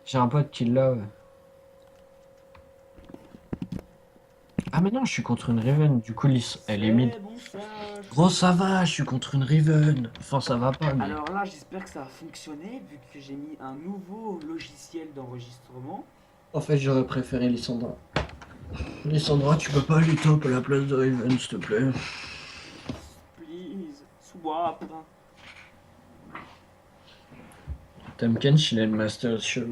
J'ai un pote qui l'a. Ah mais non, je suis contre une Riven, du coup elle est mid. C'est bon ça. Gros ça va, je suis contre une Riven. Enfin ça va pas mais... Alors là, j'espère que ça a fonctionné vu que j'ai mis un nouveau logiciel d'enregistrement. En fait j'aurais préféré Lissandra. Lissandra, tu peux pas aller top à la place de Riven, s'il te plaît. Please, swap. T'aimes Kench, il a une Master Show.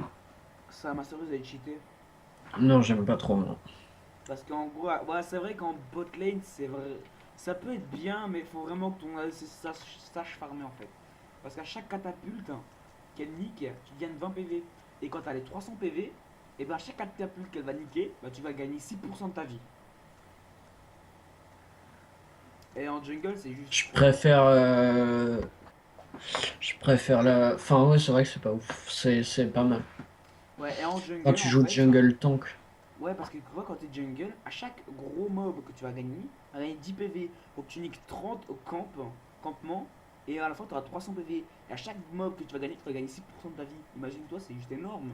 Ça, ma sérieuse, elle est cheatée. Non, j'aime pas trop, non. Parce qu'en gros, ouais, c'est vrai qu'en bot lane, c'est vrai. Ça peut être bien, mais il faut vraiment que ton ADC sache farmer en fait. Parce qu'à chaque catapulte qu'elle nique, tu gagnes 20 PV. Et quand t'as les 300 PV, et ben à chaque catapulte qu'elle va niquer, bah, tu vas gagner 6% de ta vie. Et en jungle, c'est juste Je trop. préfère... Je préfère la... Enfin ouais, c'est vrai que c'est pas ouf. C'est pas mal. Ouais, et en Quand jungle, tu en joues fait. jungle tank. Ouais, parce que tu vois, quand t'es jungle, à chaque gros mob que tu vas gagner, tu vas gagner 10 PV. Faut que tu niques 30 au campement. Et à la fin, tu auras 300 PV. Et à chaque mob que tu vas gagner 6% de ta vie. Imagine-toi, c'est juste énorme.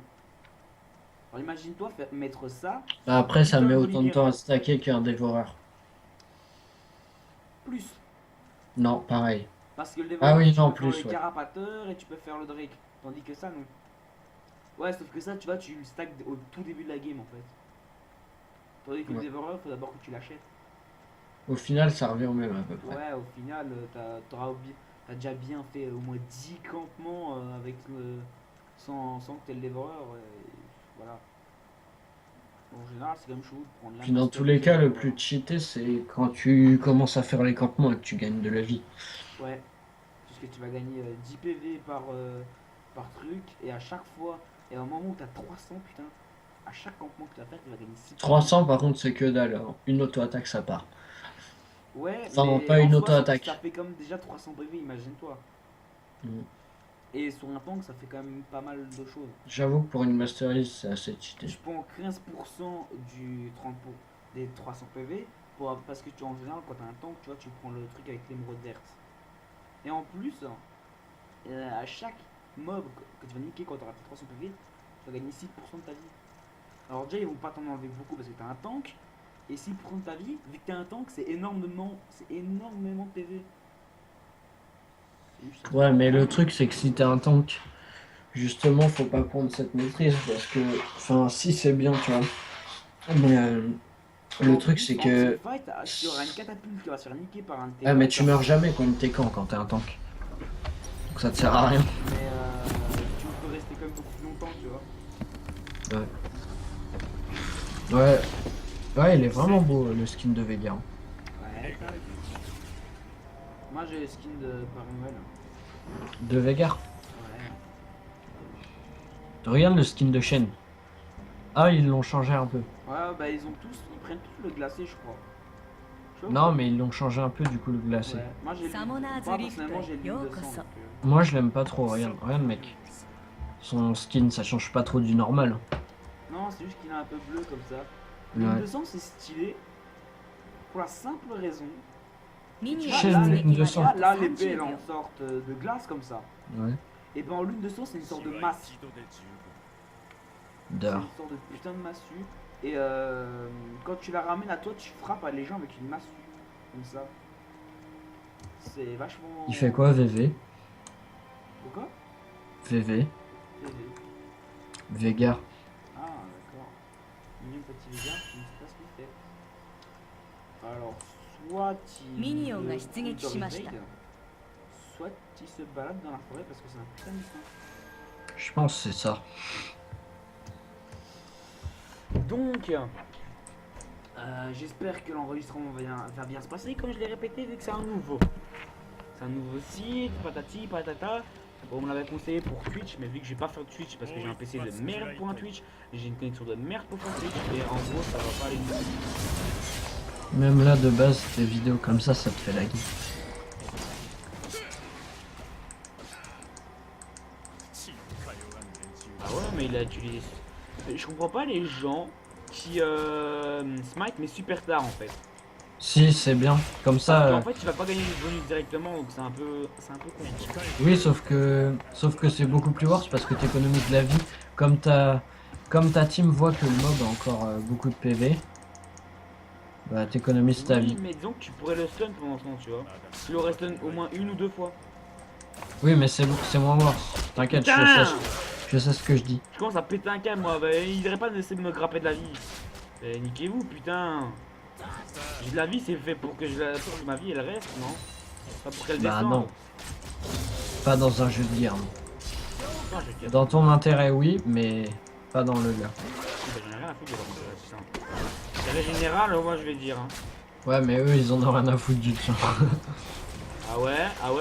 Alors imagine-toi mettre ça Bah, sur un après ça putain met de autant de temps à Volibear. stacker qu'un dévoreur. Plus. Non, pareil. Parce que le Ah dévoreur, oui, tu non, peux faire le plus, ouais. carapateur et tu peux faire le Drake. Tandis que ça, non. Ouais, sauf que ça, tu vois, tu le stack au tout début de la game en fait. Tandis que le Ouais. dévoreur, il faut d'abord que tu l'achètes. Au final, ça revient au même à peu près. Ouais, au final, t'as déjà bien fait au moins 10 campements avec sans que t'aies le dévoreur. Voilà. En général, c'est quand même chaud de prendre la Puis dans tous mastery les sans cas, le dévoreur. plus cheaté, c'est quand tu commences à faire les campements et que tu gagnes de la vie. Ouais, puisque tu vas gagner 10 PV par truc, et à chaque fois, et au moment où t'as 300, putain, à chaque campement que tu vas faire, tu vas gagner 6% de 300 ta par vie. contre, c'est que dalle, hein. Une auto-attaque, ça part. Ouais, Enfin, mais pas en une soi, ça auto-attaque. fait comme déjà 300 PV, imagine-toi. Mm. Et sur un tank, ça fait quand même pas mal de choses. J'avoue que pour une Mastery, c'est assez cheaté. Je prends 15% du 30 des 300 PV parce que tu en général quand t'as un tank tu vois tu prends le truc avec l'émeraude verte. Et en plus à chaque mob que tu vas niquer quand tu auras tes 300 PV tu vas gagner 6% de ta vie. Alors déjà ils vont pas t'en enlever beaucoup parce que t'as un tank et 6% de ta vie vu que t'as un tank c'est énormément de PV. C'est juste ça. Ouais, mais le truc, c'est que si t'es un tank, justement, faut pas prendre cette maîtrise parce que, enfin, si c'est bien, tu vois. Mais Et le en truc, plus c'est en que. teamfight tu auras une catapulte qui va se faire niquer par un de tes Ah, mais potes. tu meurs jamais quand t'es quand t'es un tank. Donc ça te sert à rien. Mais tu peux rester quand même beaucoup plus longtemps tu vois. Ouais. Ouais. Ouais, il est vraiment beau, le skin de Vega, hein. Ouais, t'as raison. Moi j'ai le skin de Paris-Noël. De Vega. Ouais. Regarde le skin de Shen. Ah, ils l'ont changé un peu. Ouais, bah ils prennent tous le glacé, je crois. Tu vois ou Non, pas? mais ils l'ont changé un peu, du coup, le glacé. Ouais. Moi j'ai Summoners moi Rift personnellement j'aiへl'huileよう de こ sang そ。donc. Moi, je l'aime pas trop, regarde, regarde, mec. Son skin, ça change pas trop du normal. Non, c'est juste qu'il est un peu bleu comme ça. L'huile Ouais. de sang c'est stylé pour la simple raison.ミニオン Chez が Shen, 出 lune 撃 de まで Tu あ sang. vois, と là l'épée elle 30 est en秒。sorte de glace comme ça. Ouais. Et ben en lune de sang c'est une sorte de masse. C'est D'or. une sorte de putain de massue. Et quand tu la ramènes à toi, tu frappes à les gens avec une massue. Comme ça. C'est vachement. Il fait quoi, VV? Pourquoi? VV. PV. Vega. Ah, d'accord. Mignon petit Vega qui ne sait pas ce qu'il fait. Alors, soit il. ミニオンが出撃しました。 soit il se balade dans la forêt parce que c'est un putain de mouton. Je pense que c'est ça. Donc, j'espère que l'enregistrement va bien se passer, comme je l'ai répété, vu que c'est un nouveau. C'est un nouveau site, patati, patata. Bon, on m'avait conseillé pour Twitch, mais vu que je vais pas faire Twitch parce que j'ai un PC de merde pour un Twitch, j'ai une connexion de merde pour faire Twitch, et en gros, ça va pas aller mieux. Même là, de base, tes vidéos comme ça te fait la gueule. Ah ouais, mais il a utilisé. Je comprends pas les gens qui smite mais super tard en fait. Si, c'est bien. Comme Parce ça, qu'en fait, tu vas pas gagner le bonus directement, donc c'est un peu con. oui, sauf que c'est beaucoup plus worse parce que t'économises la vie Comme ta team voit que le mob a encore beaucoup de PV, bah t'économises ta Oui, vie. mais disons que tu pourrais le stun pendant ce temps, tu vois. Tu l'aurais stun au moins 1 ou 2 fois. Oui, mais c'est moins worse. T'inquiète, Putain, je sais ce que je dis. je commence à péter un câble, moi. Bah, il irait pas d'essayer de me grapper de la vie. Niquez-vous, putain. J'ai de la vie, c'est fait pour que, pour que ma vie elle reste, non? Pas pour qu'elle Bah descende. non, pas dans un jeu de guerre. Non. Putain, je casse. Dans ton intérêt, oui, mais pas dans le leur. Bah, j'en ai rien à foutre de leur intérêt, putain. Intérêt général, moi je vais dire. Hein. Ouais, mais eux, ils en ont rien à foutre du tien. Ah ouais,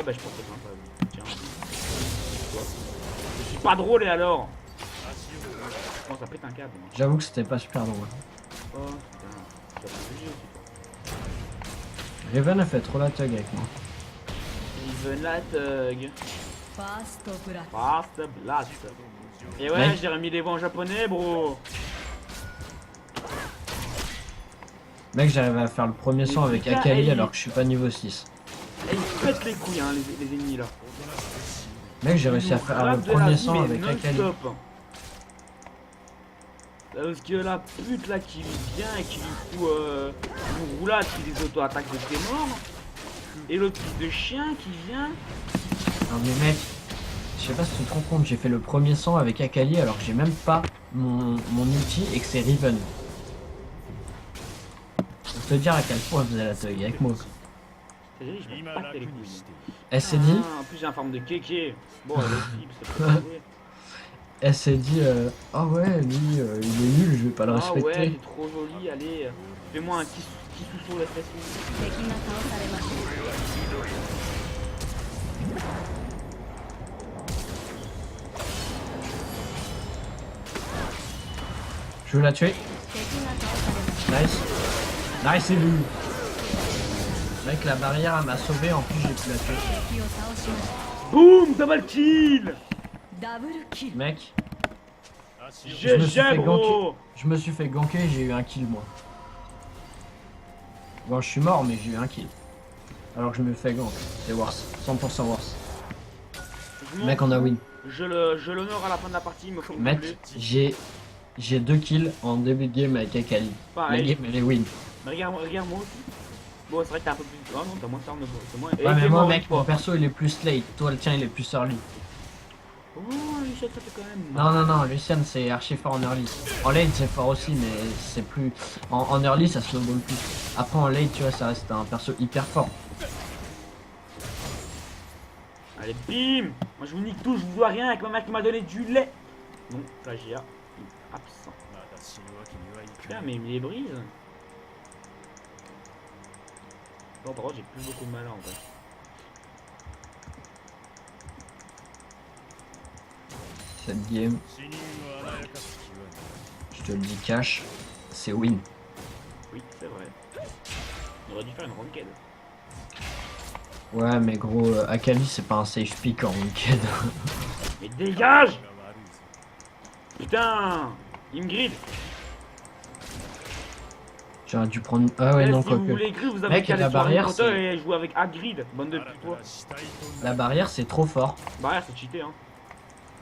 bah je pense que c'est sympa. Tiens. Quoi? Je suis pas drôle et alors? Je pense à péter un câble. Moi. J'avoue que c'était pas super drôle. Oh putain, tu vas pas juger aussi toi. Raven a fait trop la tug avec moi. Even la thug. ファーストブラッド Fast blast. Et ouais, Mec. j'ai remis les voix en japonais, bro. Mec, j'arrivais à faire le premier son avec putain, Akali hey. alors que je suis pas niveau 6. Et ils pètent les couilles, hein, les ennemis là. Mec, j'ai Ils réussi à nous faire le grattent de la premier vie, son mais avec Akali. non-stop. Parce que la pute là qui vient et qui lui fout une roulade qui les auto-attaques de tes morts. Et l'autre fils de chien qui vient. Non mais mec, je sais pas si tu te rends compte, j'ai fait le premier son avec Akali alors que j'ai même pas mon ulti et que c'est Riven. Pour te dire à quel point elle faisait la tug avec moi. Je me pète les couilles. Elle s'est dit, Ah, en plus j'ai un forme de kéké. Bon, elle aussi, parce que c'est pas joué. elle s'est dit, ah ouais, lui, il est nul, je vais pas le Ah respecter. ouais, t'es trop joli, allez, fais-moi un petit sous-sous la fesse. 敵が倒されました Je veux la tuer. 敵が倒されました Nice. Nice, c'est lui. Mec, la barrière, elle m'a sauvé, en plus j'ai pu la tuer. 敵を倒しました Boum, double kill. ダブルキル Mec, me suis GG, fait bro. je me suis fait ganker, j'ai eu un kill moi. Bon, je suis mort, mais j'ai eu un kill. Alors que je me fais gank. C'est worse. 100% worse. Je m'en Mec, on a fous. win. Je l'honore à la fin de la partie, il me faut me Mec, doubler. j'ai 2 kills en début de game avec Akali. La Pareil. game, elle est win. Mais regarde moi aussi. Bon, c'est vrai que t'as un peu plus. Oh non, t'as moins de turn, c'est moins. Ouais, mais moi, mec, mon perso il est plus late. Toi, le tien il est plus early. Oh, Lucien, ça fait quand même. Non, Lucian c'est archi fort en early. En late c'est fort aussi, mais c'est plus. En early ça snowball plus. Après en late, tu vois, ça reste un perso hyper fort. Allez, bim. Moi, je vous nique tout, je vous dois rien avec ma mère qui m'a donné du lait. Non, plagiat. Absent. Putain, mais il me les brise. Bon, par contre, j'ai plus beaucoup de malin en fait. Cette game, je te le dis cash, c'est win. Oui, c'est vrai. On aurait dû faire une ranked. Ouais, mais gros, Akali c'est pas un safe pick en ranked. Mais dégage. Putain, il me grille. J'aurais dû prendre. Ah ouais, non, Si quoi vous que. voulez grille, vous avez Mec, qu'à aller la sur barrière, Harry Potter c'est- et jouer avec Hagrid, bande de putois. La barrière c'est trop fort. Barrière, c'est cheaté, hein.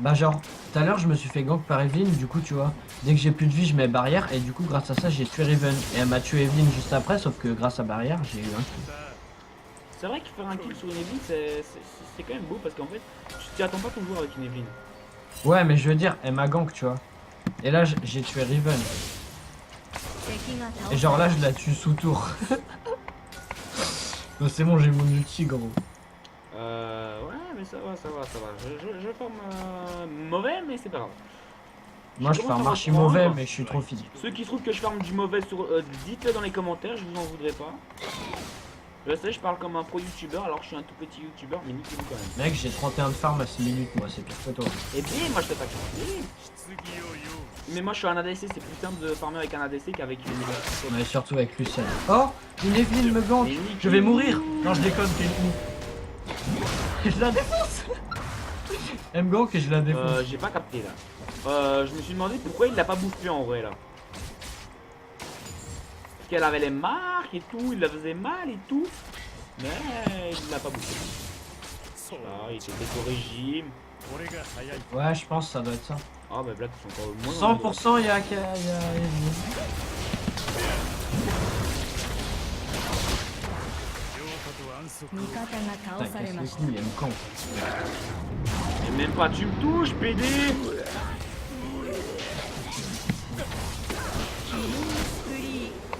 Bah, genre, tout à l'heure je me suis fait gank par Evelyn, du coup, tu vois, dès que j'ai plus de vie, je mets barrière, et du coup, grâce à ça, j'ai tué Riven. Et elle m'a tué Evelyn juste après, sauf que grâce à barrière, j'ai eu un kill. C'est vrai que faire un kill sur une Evelyn, c'est quand même beau parce qu'en fait, tu t'y attends pas toujours avec une Evelyn. Ouais, mais je veux dire, elle m'a gank, tu vois. Et là, j'ai tué Riven. 敵が倒 Et さ genre れ là, je la tue sous tour. Bah, c'est bon, j'ai mon ulti, gros. Ouais, mais ça va. Je forme mauvais, mais c'est pas grave. Moi, je commence farm à archi reprendre. mauvais, mais je suis trop fit. Ceux qui trouvent que je farme du mauvais sur. Dites-le dans les commentaires, je vous en voudrais pas. Je sais, je parle comme un pro youtubeur alors que je suis un tout petit youtubeur, mais niquez-vous quand même. Mec, j'ai 31 de farm à 6 minutes, moi, c'est pire que toi. Et bim, moi je te tape. Mais moi je suis un ADC, c'est plus simple de farmer avec un ADC qu'avec une. Mais surtout avec Lucian. Oh, une Evelyn me gank. Mais Je vais mourir. Non, je déconne, t'es une. Je la défonce. Elle me gank et je la défonce. J'ai pas capté là. Je me suis demandé pourquoi il l'a pas bouffé en vrai là. Parce qu'elle avait les marques et tout, il la faisait mal et tout. Mais il l'a pas bouffé. Ah, il était au régime. Ouais, je pense que ça doit être ça. Ah bah Black ils sont encore moins. 100% il y a Evelyne. Mikata ga Putain, 倒され casse ま les した couilles, il me camp. Et même pas tu me touches, PD.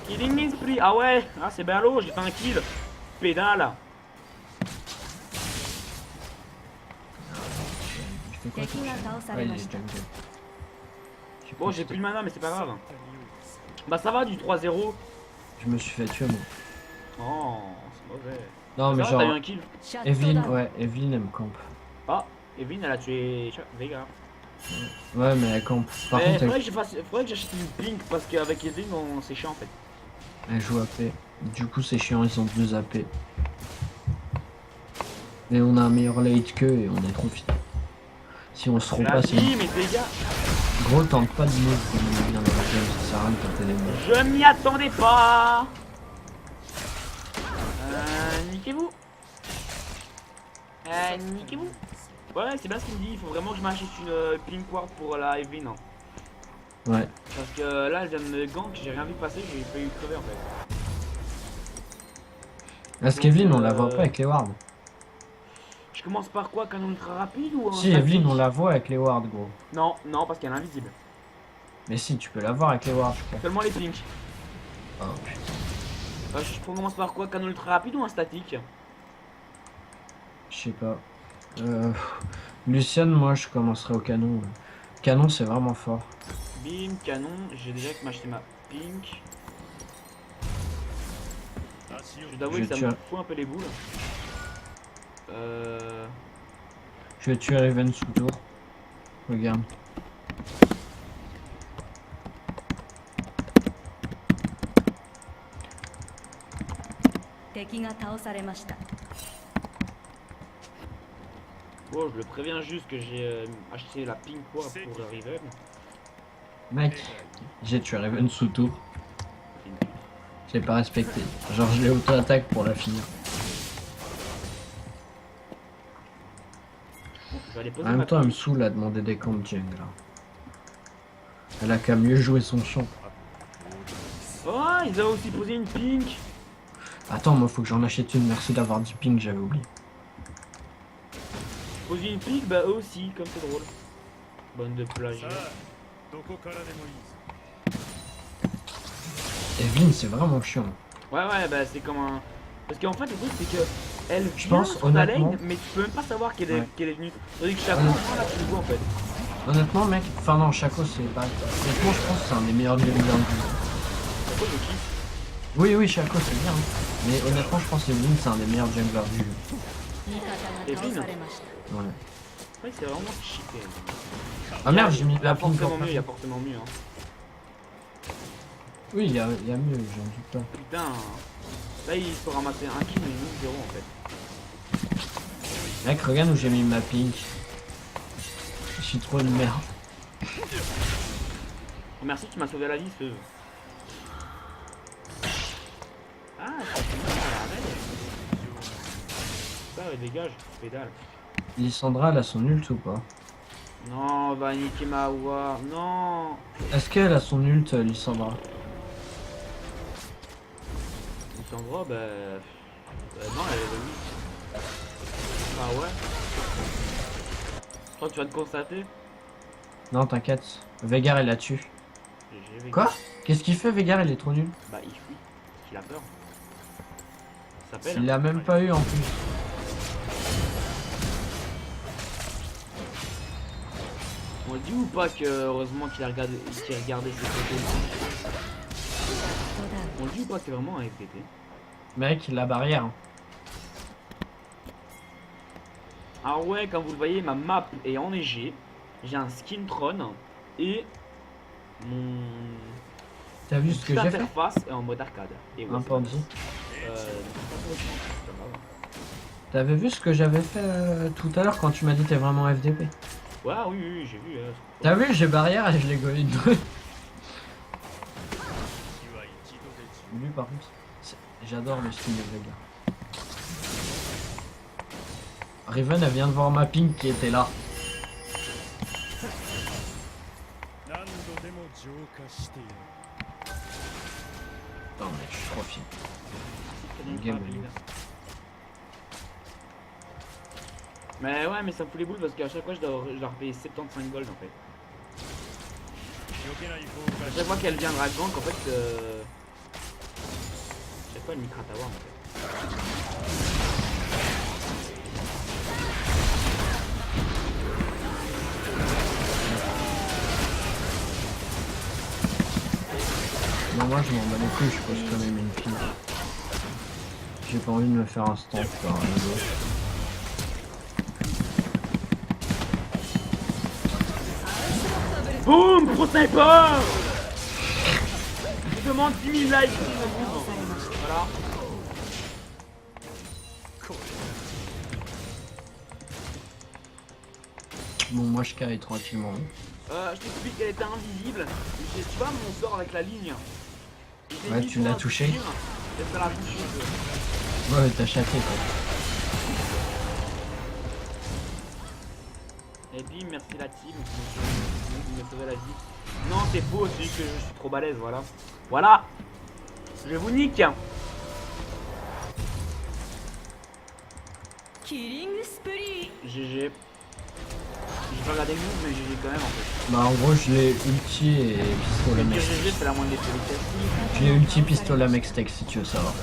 Killing me spree. Ah ouais, ah c'est ballot, j'ai fait un kill. Pédale. Je fais quoi, 敵が倒さ Ah, れ il ま est した jungle. Bon, j'ai plus de mana, mais c'est pas grave. Bah ça va du 3-0. Je me suis fait tuer moi. Oh, c'est mauvais. Non mais Ça va, t'as eu genre, un kill. シャット Evelyne, ダウン ouais, Evelyne elle me camp. Ah, Evelyne elle a tué Vega. Ouais mais elle camp. Par Mais contre faudrait que j'achète une pink parce qu'avec Evelyne on c'est chiant en fait. elle joue AP. Du coup c'est chiant, ils ont 2 AP. Et on a un meilleur late qu'eux et on est trop fit. Si on se La repasse, vie, mes dégâts. gros tente pas de move comme on est bien dans la game, ça sert à rien de tenter les moves. Je m'y attendais pas. Niquez-vous. Niquez-vous. Ouais, c'est bien ce qu'il me dit. Il faut vraiment que je m'achète une pink ward pour la Evelyne. Hein. Ouais. Parce que là, elle vient de me gank. J'ai rien vu passer. J'ai failli crever en fait. Est-ce qu'Evelyne on la voit pas avec les wards? Je commence par quoi? Canon ultra rapide ou un Si statique? Evelyne on la voit avec les wards gros. Non, non, parce qu'elle est invisible. Mais si tu peux la voir avec les wards je crois. Seulement les pinks. Oh putain. Je commence par quoi? Canon ultra rapide ou un statique? Je sais pas. Luciane moi je commencerai au canon. Canon c'est vraiment fort. Bim, canon. J'ai déjà que m'acheter ma pink. Je dois avouer que ça me fout un peu les boules. Je vais tuer Riven sous tour. Regarde. Bon, je le préviens juste que j'ai acheté la pink ward pour Riven. Mec, j'ai tué Riven sous tour. J'ai pas respecté. Genre je l'ai auto-attaque pour la finir. Je vais aller poser En même ma temps elle me pink. saoule à demander des camps de jungle. Elle a qu'à mieux jouer son champ. Oh, ils ont aussi posé une pink. Attends, moi faut que j'en achète une. Merci d'avoir dit ping, j'avais oublié. Poser une pink, bah eux aussi, comme c'est drôle. Bonne de plagiat. Evelyne c'est vraiment chiant. Ouais, ouais, bah c'est comme un. Parce qu'en fait, le truc c'est que elle Je vient pense, sur ta honnêtement- lane, mais tu peux même pas savoir qu'elle est, Ouais. qu'elle est venue. Tandis que chaque Ouais. fois, là, tu le vois en fait. Honnêtement mec, enfin non, Chaco c'est pas... Honnêtement je pense que c'est un des meilleurs junglers du jeu. C'est quoi le kiff? Oui oui Chaco c'est bien. Mais honnêtement je pense que Evelyne c'est un des meilleurs junglers du jeu. Ouais. Ouais, c'est vraiment cheaté. Ah merde, j'ai mis Il y la a ping forcément pour mieux, il y a faire. forcément mieux. Hein. Oui, il y a mieux, j'en doute pas. Putain, là il faut ramasser un kill, mais nous 0 en fait. Mec, regarde où j'ai mis ma ping. Je suis trop une merde. Oh, merci, tu m'as sauvé la vie, Feu. Ah, c'est ça, ouais, dégage, pédale. Lissandra, elle a son ult ou pas? Non, va niquer ma wa. Non. Est-ce qu'elle a son ult, Lissandra? Sandra, bah. Non, elle est venue. Ah ouais. Je crois que tu vas te constater. Non, t'inquiète. Vegar, il la tue. GG, Vega. Quoi? Qu'est-ce qu'il fait, Vegar? Il est trop nul. Bah, il fuit. Parce qu'il a peur. Ça s'appelle. Il l'a même pas eu en plus. On dit ou pas que heureusement qu'il a regardé ses photos. On dit ou pas que c'est vraiment un FPT. Mec, la barrière. Ah ouais, comme vous le voyez, ma map est enneigée. J'ai un skin trône et mon T'as vu ce que j'ai fait? interface est en mode arcade. Et ouais, Un c'est Pansy. pas- T'avais vu ce que j'avais fait tout à l'heure quand tu m'as dit t'es vraiment FDP? Ouais, oui, oui, j'ai vu. T'as vu, j'ai barrière et je l'ai goline. Lui par contre, j'adore le skin de Vega. Riven elle vient de voir ma ping qui était là. Non mais je suis trop fier. Très bien, Game, rapide. oui. Mais ouais, mais ça me fout les boules parce qu'à chaque fois je dois repayer 75 gold en fait. À chaque fois qu'elle viendra gank en fait, chaque fois elle me gratte à voir en fait. Non, moi je m'en bats les couilles, je pose quand même une pile. J'ai pas envie de me faire un stand par un autre. Boum, pro sniper. Je demande 10 000 likes si je bouge. Voilà. Bon, moi je carry tranquillement. Je t'explique qu'elle était invisible. Tu vois mon sort avec la ligne. J'ai Ouais, mis tu sur l'as un touché. tir, et ça l'a touché. Ouais, t'as chaté quoi. Et bim, merci la team qui m'a sauvé la vie. Non, c'est faux, c'est juste que je suis trop balèze, voilà. Voilà. Je vous nique. Killing spree. GG. J'ai pas regardé le move, mais GG quand même en fait. Bah en gros je l'ai ulti et pistolet Dire mec. GG, c'est la moindre des politesses. Je l'ai ulti pistolet mec steak si tu veux savoir.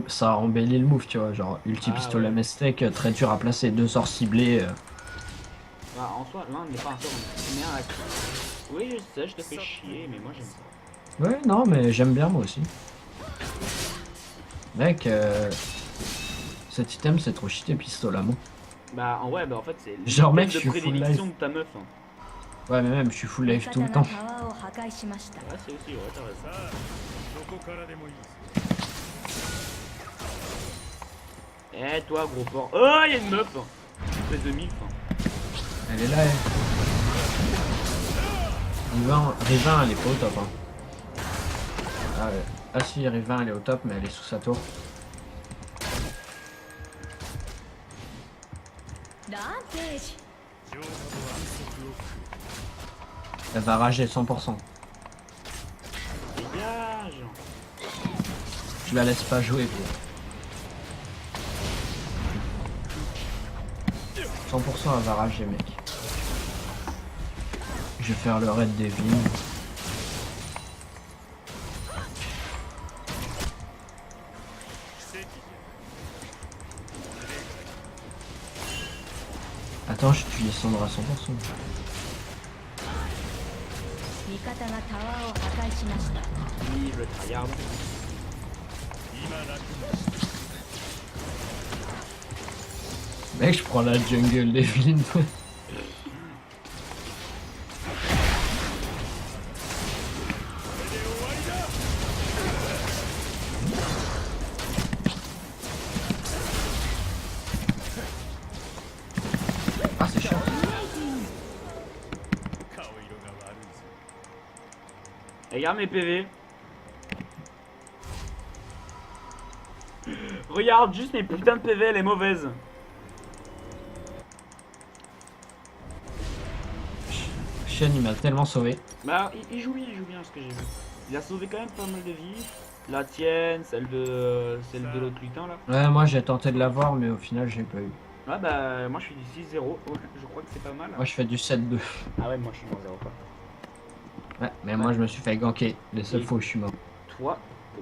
Ça a embelli le move tu vois, genre ulti Ah, pistolet ouais. mec steak, très dur à placer, 2 sorts ciblés. Bah, en soi, l'un n'est pas un sort, mais un acte. Oui, je sais, je te fais chier, mais moi j'aime ça. Ouais non mais j'aime bien moi aussi. Mec, cet item c'est trop cheaté pistolet moi. Bah, en fait, c'est Genre, mec, l'item je suis de full prédilection life. de ta meuf. Hein. Ouais mais même je suis full life tout le 味方 temps. がタワーを破壊しました Ouais, c'est aussi, ouais, t'as raison. Eh, toi, gros porc. Oh, y'a une meuf. Espèce de milf. Elle est là elle. Rivin elle est pas au top hein. Ah, ouais. Ah si Rivin elle est au top mais elle est sous sa tour. Rampage. Elle va rager 100%. Dégage. Je la laisse pas jouer gros. 100% elle va rager mec. Je vais faire le raid des villes. Attends, je tue Lissandra à 100%. 味方がタワーを破壊しました Vive le tryhard. Mec, je prends la jungle d'Evelyn. Ah, c'est chiant. Regarde mes PV. Regarde juste mes putains de PV, elle est mauvaise. Shen, il m'a tellement sauvé. Bah, il joue bien ce que j'ai vu. Il a sauvé quand même pas mal de vies. La tienne, celle de l'autre lutin là. Ouais, moi j'ai tenté de l'avoir, mais au final, j'ai pas eu. Ouais, bah, moi je suis du 6-0. Ouais, je crois que c'est pas mal. Moi, je fais du 7-2. Ah ouais, moi je suis dans 0 quoi. Ouais, mais moi, je me suis fait ganker. Les seules Et- fois où je suis mort. Toi,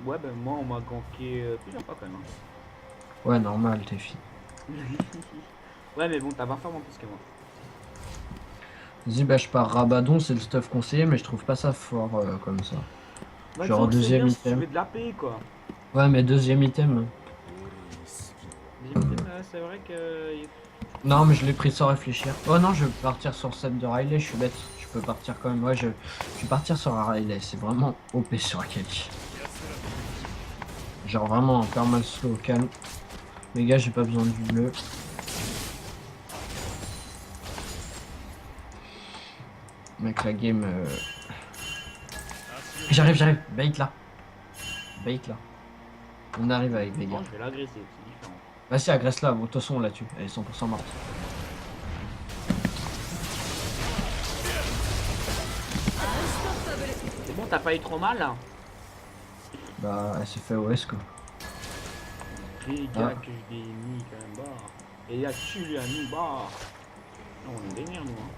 ouais, bah, moi on m'a ganké plusieurs fois quand même. Ouais, normal, t'es fille. Ouais, mais bon, t'as 20 fois moins plus que moi. Vas-y, bah, je pars Rabadon, c'est le stuff conseillé, mais je trouve pas ça fort comme ça. Bah, Genre disons que c'est deuxième bien si tu item. mets de la paix quoi. Ouais, mais deuxième item. Deuxième item, là, c'est vrai que. Non, mais je l'ai pris sans réfléchir. Oh non, je vais partir sur set de Riley, je suis bête. Je peux partir quand même. Ouais, je vais partir sur un Riley. C'est vraiment OP sur Akali. Genre vraiment un perma slow calme. Les gars, j'ai pas besoin du bleu. Mec, la game. J'arrive. Bait là. Bait là. On arrive avec les gars. Non, je vais l'agresser, c'est différent. Vas-y, agresse-la. Bon, de toute façon, on l'a tue. Elle est 100% morte. bon, t'as pas eu trop mal là? Bah, elle s'est fait OS quoi. Les gars que je l'ai mis quand même bas. Et là, tu lui as mis bas. Non, on est vénère nous. Hein.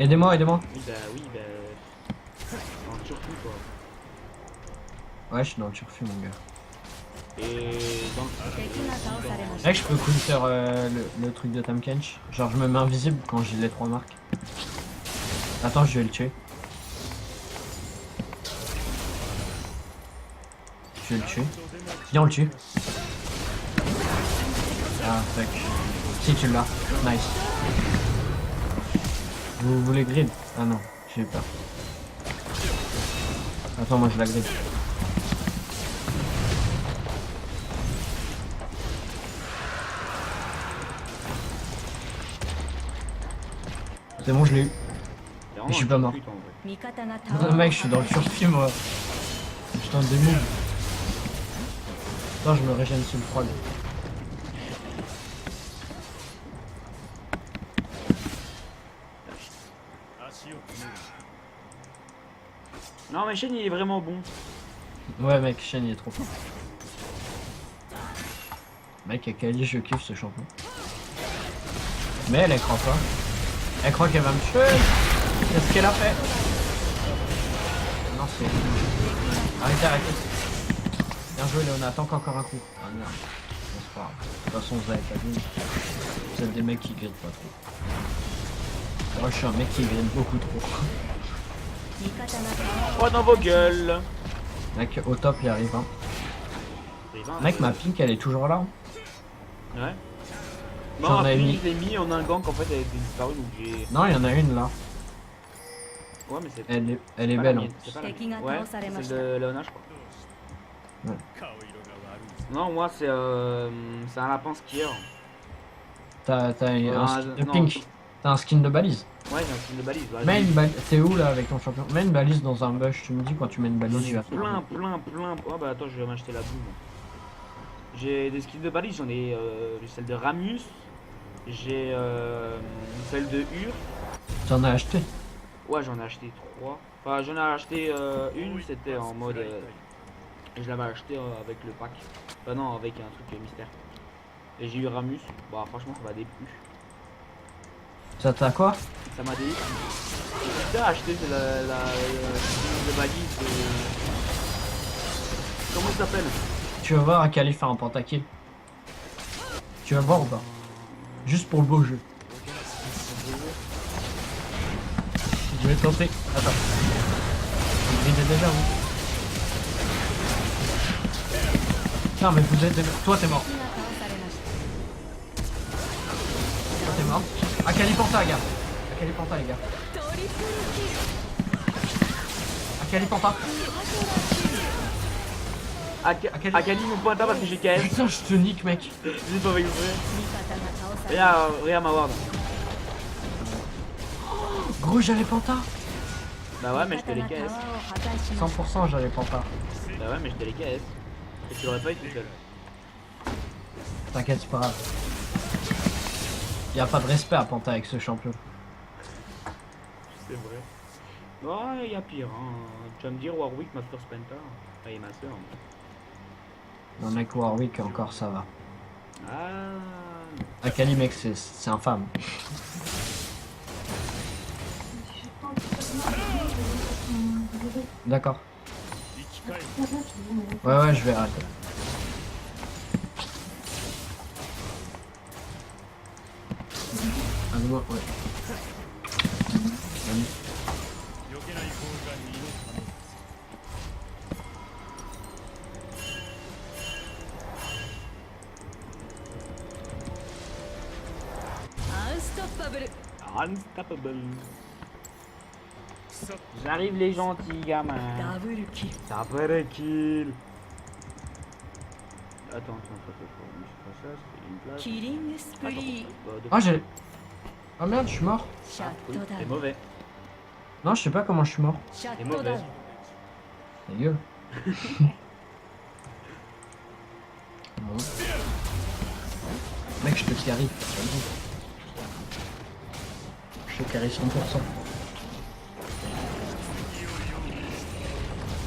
Aidez-moi, aidez-moi. Oui, bah. En Turquie quoi. Ouais, je suis dans le turfu, mon gars. Et dans 敵が倒されました Mec, je peux counter le truc de Tamkench. Genre, je me mets invisible quand j'ai les 3 marques. Attends, je vais le tuer. Je vais le tuer. Viens, on le tue. Ah, fuck. Si, tu l'as. Nice. Vous voulez grid? Ah non, j'ai peur. Attends, moi je la grid. C'est bon, je l'ai eu. Je suis pas mort. 味方がタワーを Non, mec, je suis dans le turfu, moi. Je tente des moves. Attends, je me régène sous le froid. Non, mais Shen il est vraiment bon. Ouais, mec, Shen il est trop fort. Mec, Akali, je kiffe ce champion. Mais elle croit pas. Elle croit qu'elle va me tuer. Qu'est-ce qu'elle a fait? Non, c'est. Arrêtez, arrêtez. Bien joué, Léona. Tente encore un coup. Ah merde. Bon, c'est pas grave. De toute façon, vous avez pas vu. Vous êtes des mecs qui grident pas trop. Moi, je suis un mec qui gride beaucoup trop. 味方がタワーを Oh, dans vos gueules. Mec, au top, il arrive. Hein. Rivain, Mec, ma pink, elle est toujours là. Hein. Ouais. J'en Non, avais puis mis. je l'ai mis en un gank en fait, elle était disparue donc j'ai. Non, il y en a une là. Ouais, mais c'est. Elle est pas belle. la Hein. mienne, c'est pas la敵がmienne. Ouais,倒されまし celle た de Léona, je crois. Ouais. Non, moi c'est un lapin skieur. T'as un Ah, skin de non. pink. T'as un skin de balise. Ouais, j'ai un style de balise. Ouais, Mets une balise. T'es où là avec ton champion? Mets une balise dans un bush. Tu me dis quand tu mets une j'en balise, je ai vais faire. plein. Oh bah attends, je vais m'acheter la boum. J'ai des skills de balise, j'en ai celle de Ramus, j'ai celle de Ur. T'en as acheté? Ouais, j'en ai acheté 3. Enfin, j'en ai acheté une, c'était en mode. Je l'avais acheté avec le pack. Enfin, non, avec un truc mystère. Et j'ai eu Ramus. Bah, franchement, ça m'a déplu. Ça t'a quoi? Ça m'a déplu. J'ai acheté c'est la de balise de. Comment ça s'appelle? Tu vas voir Akali faire un pentakill. Tu vas voir ou pas? Juste pour le beau jeu. Je vais tenter. Attends. Vous gridez déjà vous? Non mais vous êtes... Toi t'es mort. 敵が倒されました Toi t'es mort. Akali Penta gars. Akali Penta les gars. トリプルキル Akali Penta. Akali. Akali mon pointa parce que j'ai KS. Putain je te nique mec. J'ai pas avec vrai. 味方が倒され Regarde ma ward. Gros j'avais Penta. Bah ouais, mais je 味 te 方 les がタワ KS. ーを破壊しました 100% j'avais Penta. Bah ouais, mais je te les KS. Et tu l'aurais pas eu tout seul. T'inquiète c'est pas grave. Y'a pas de respect à Penta avec ce champion. C'est vrai. Ouais, y a pire. Hein. Tu vas me dire Warwick, ma first penta. Et ma soeur. Un mec Warwick encore ça va. Ah. Akali mec c'est infâme. D'accord. Ouais je vais arrêter. Ah moi ouais. Vas-y. Unstoppable Unstoppable. J'arrive les gentils gamins. ダブルキル Double kill. Attends, c'est ça, c'est une place. キリングスプリー Ah j'ai... Ah merde je suis mort. シャッ Oui, トダウ c'est ン mauvais. Non je sais pas comment je suis mort. シャッ C'est トダウ mauvais. ン Ta gueule. Bon. Mec je te carry. faut carry 100%.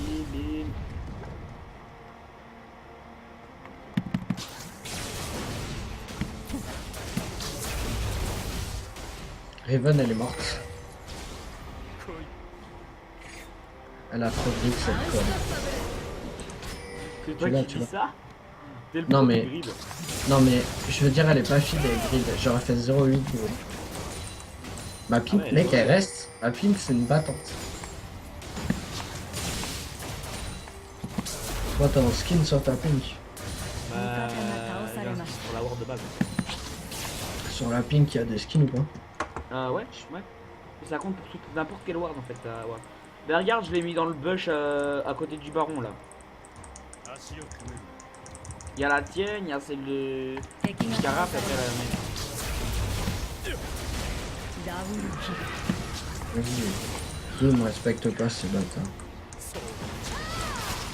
Bim, bim. Raven, elle est morte. Elle a trop de cette conne. C'est toi l'as, qui tu dis l'as. ça? T'es le Non, pro mais- du grid. Non mais, je veux dire, elle est pas fille des grid. J'aurais fait 0,8 gros. Ma pimp, ouais, mec, ouais. elle reste. Ma pimp, c'est une battante. Toi, t'as un skin sur ta pink. Sur la ward de base. Sur la pink, il y a des skins ou pas? Ouais. Ça compte pour n'importe quel ward en fait. Ouais. Ben regarde, je l'ai mis dans le bush à côté du baron là. Il y a la tienne, il y a celle de 敵が Scarab, après la même. ダブルキル Vas-y. Eux me respectent pas ces bâtards.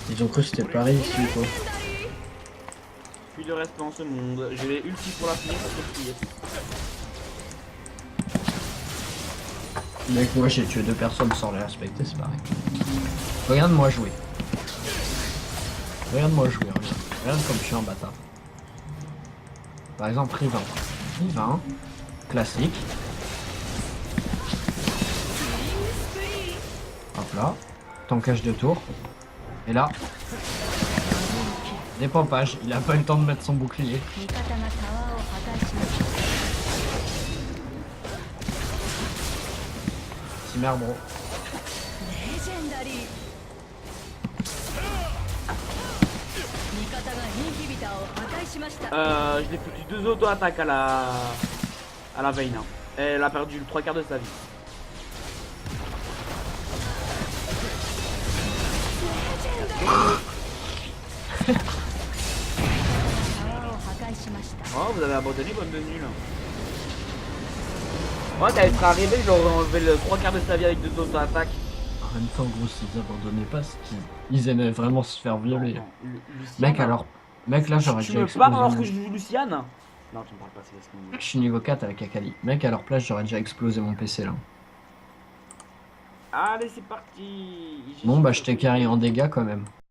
Ils ont cru que c'était Paris ici ou quoi? Plus de respect en ce monde. Je vais ulti pour la finir parce que je suis. Mec, moi j'ai tué 2 personnes sans les respecter, c'est pareil. Regarde-moi jouer. Regarde-moi jouer, regarde. Regarde comme je suis un bâtard. Par exemple, Riven. Riven, classique. Hop là. Tankage de tour. Et là. Dépompage. Il a pas eu le temps de mettre son bouclier. 味方がタワーを破壊しました Timmer bro. レジェンダリー味方がインヒビターを破壊しました Je l'ai foutu 2 auto-attaques à la Vayne. Hein. Elle a perdu le 3 quarts de sa vie. タワーを破壊しました Oh, vous avez abandonné, bonne de nul. Ouais, t'avais fait arriver, je leur ai enlevé le 3 quarts de sa vie avec 2 auto-attaques. En même temps, gros, s'ils abandonnaient pas, c'est qu'ils aimaient vraiment se faire violer. Non, Luciane, Mec, alors. Mec, là, j'aurais tu déjà me explosé. parles alors que je joue Luciane? Non, tu me parles pas, c'est laisse-moi. Je suis niveau 4 avec Akali. Mec, à leur place, j'aurais déjà explosé mon PC là. Allez, c'est parti. Bon, bah, je t'ai carré en dégâts quand même.